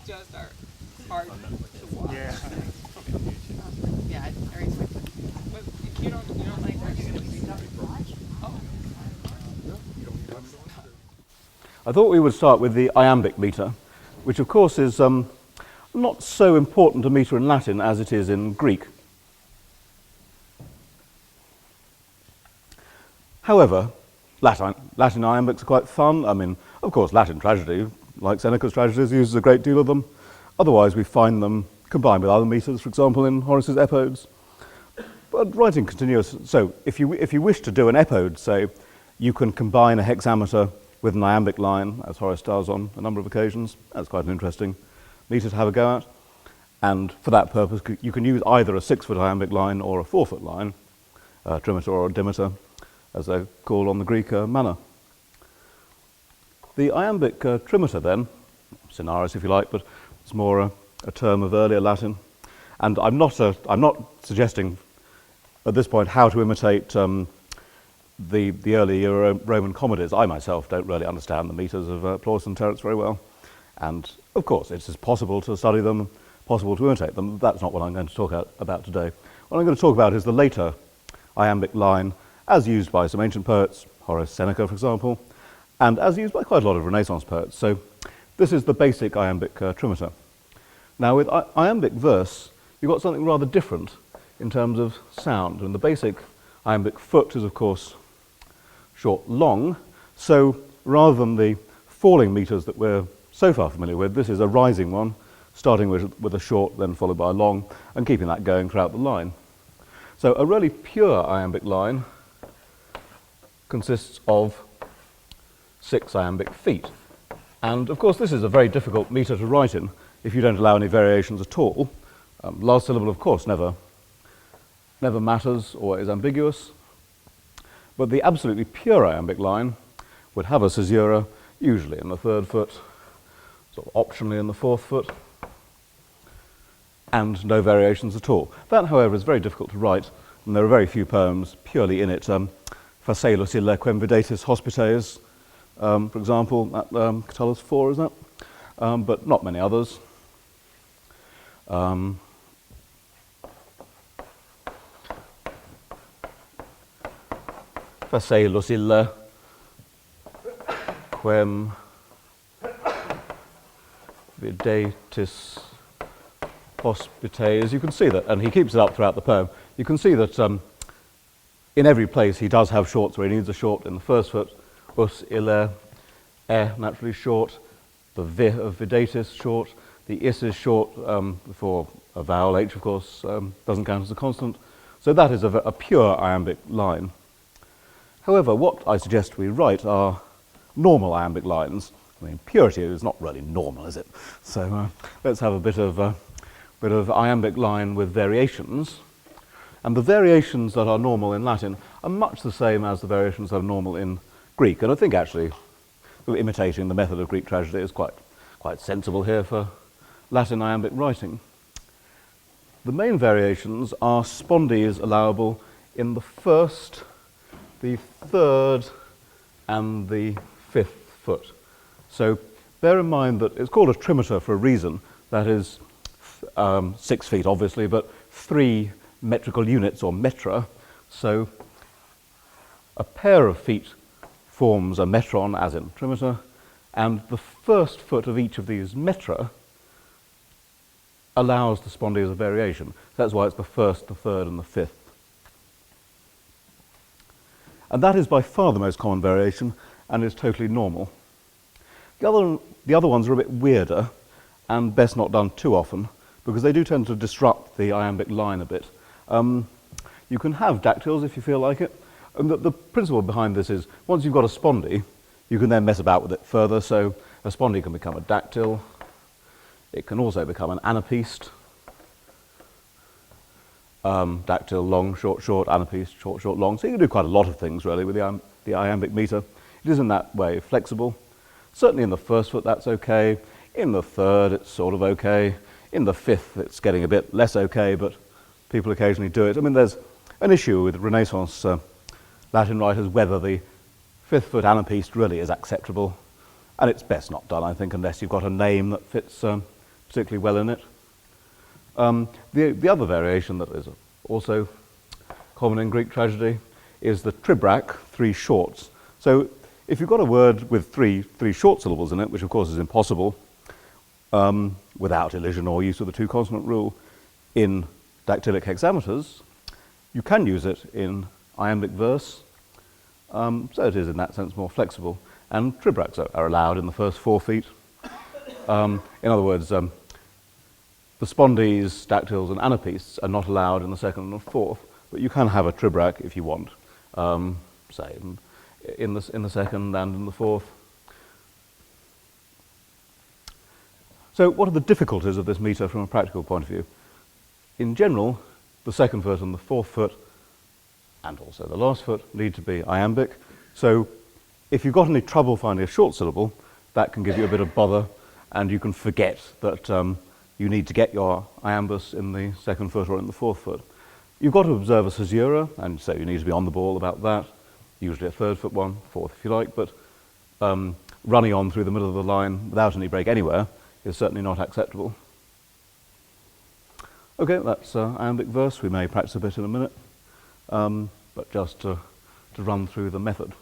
just are hard to watch. Yeah. Yeah, I respect it. But if you don't like that, you're gonna be oh. I thought we would start with the iambic meter, which of course is not so important a meter in Latin as it is in Greek. However, Latin iambics are quite fun. I mean, of course, Latin tragedy, like Seneca's tragedies, uses a great deal of them. Otherwise, we find them combined with other meters, for example, in Horace's epodes. But writing continuous, so if you wish to do an epode, say, you can combine a hexameter with an iambic line, as Horace does on a number of occasions. That's quite an interesting meter to have a go at. And for that purpose, you can use either a 6-foot iambic line or a 4-foot line, a trimeter or a dimeter, as they're called on the Greek manner. The iambic trimeter then, Cinaris if you like, but it's more a term of earlier Latin. And I'm not suggesting at this point how to imitate the early Roman comedies. I myself don't really understand the meters of Plautus and Terence very well. And of course, it's possible to study them, possible to imitate them. That's not what I'm going to talk about today. What I'm going to talk about is the later iambic line, as used by some ancient poets, Horace, Seneca, for example, and as used by quite a lot of Renaissance poets. So this is the basic iambic trimeter. Now, with iambic verse, you've got something rather different in terms of sound. And the basic iambic foot is, of course, short, long. So rather than the falling meters that we're so far familiar with, this is a rising one, starting with a short, then followed by a long, and keeping that going throughout the line. So a really pure iambic line consists of 6 iambic feet. And of course, this is a very difficult meter to write in if you don't allow any variations at all. Last syllable, of course, never matters or is ambiguous. But the absolutely pure iambic line would have a caesura, usually in the 3rd foot, sort of optionally in the 4th foot, and no variations at all. That, however, is very difficult to write, and there are very few poems purely in it. Facelus ille quem videtis hospites, for example, at Catullus 4, is that? But not many others. Facelus ille quem videtis hospites. You can see that, and he keeps it up throughout the poem. You can see that in every place he does have shorts where he needs a short in the 1st foot. Us ille, naturally short. The vi of videtis short. The is short before a vowel. H, of course, doesn't count as a consonant. So that is a pure iambic line. However, what I suggest we write are normal iambic lines. I mean, purity is not really normal, is it? So let's have a bit of iambic line with variations. And the variations that are normal in Latin are much the same as the variations that are normal in Greek. And I think actually imitating the method of Greek tragedy is quite sensible here for Latin iambic writing. The main variations are spondees allowable in the 1st, the 3rd, and the 5th foot. So bear in mind that it's called a trimeter for a reason. That is 6 feet, obviously, but 3 metrical units, or metra. So a pair of feet forms a metron, as in trimeter, and the 1st foot of each of these metra allows the spondees of variation. That's why it's the 1st, the 3rd, and the 5th. And that is by far the most common variation and is totally normal. The other ones are a bit weirder and best not done too often because they do tend to disrupt the iambic line a bit. You can have dactyls if you feel like it. And the principle behind this is once you've got a spondee, you can then mess about with it further. So a spondee can become a dactyl. It can also become an anapaest. Dactyl, long, short, short, anapaest, short, short, long. So you can do quite a lot of things really with the iambic meter. It is in that way flexible. Certainly in the 1st foot that's okay. In the 3rd it's sort of okay. In the 5th it's getting a bit less okay, but people occasionally do it. I mean, there's an issue with Renaissance Latin writers whether the 5th foot anapaest really is acceptable, and it's best not done, I think, unless you've got a name that fits particularly well in it. The other variation that is also common in Greek tragedy is the tribrach, three shorts. So if you've got a word with three short syllables in it, which of course is impossible without elision or use of the two-consonant rule in dactylic hexameters, you can use it in iambic verse, so it is in that sense more flexible. And tribrachs are allowed in the first 4 feet. In other words, the spondees, dactyls, and anapaests are not allowed in the second and fourth, but you can have a tribrach if you want, say in the second and in the fourth. So what are the difficulties of this meter from a practical point of view? In general, the second foot and the fourth foot, and also the last foot, need to be iambic. So if you've got any trouble finding a short syllable, that can give you a bit of bother, and you can forget that you need to get your iambus in the second foot or in the fourth foot. You've got to observe a caesura, and so you need to be on the ball about that, usually a third foot one, fourth if you like, but running on through the middle of the line without any break anywhere is certainly not acceptable. Okay, that's iambic verse. We may practice a bit in a minute, but just to run through the method.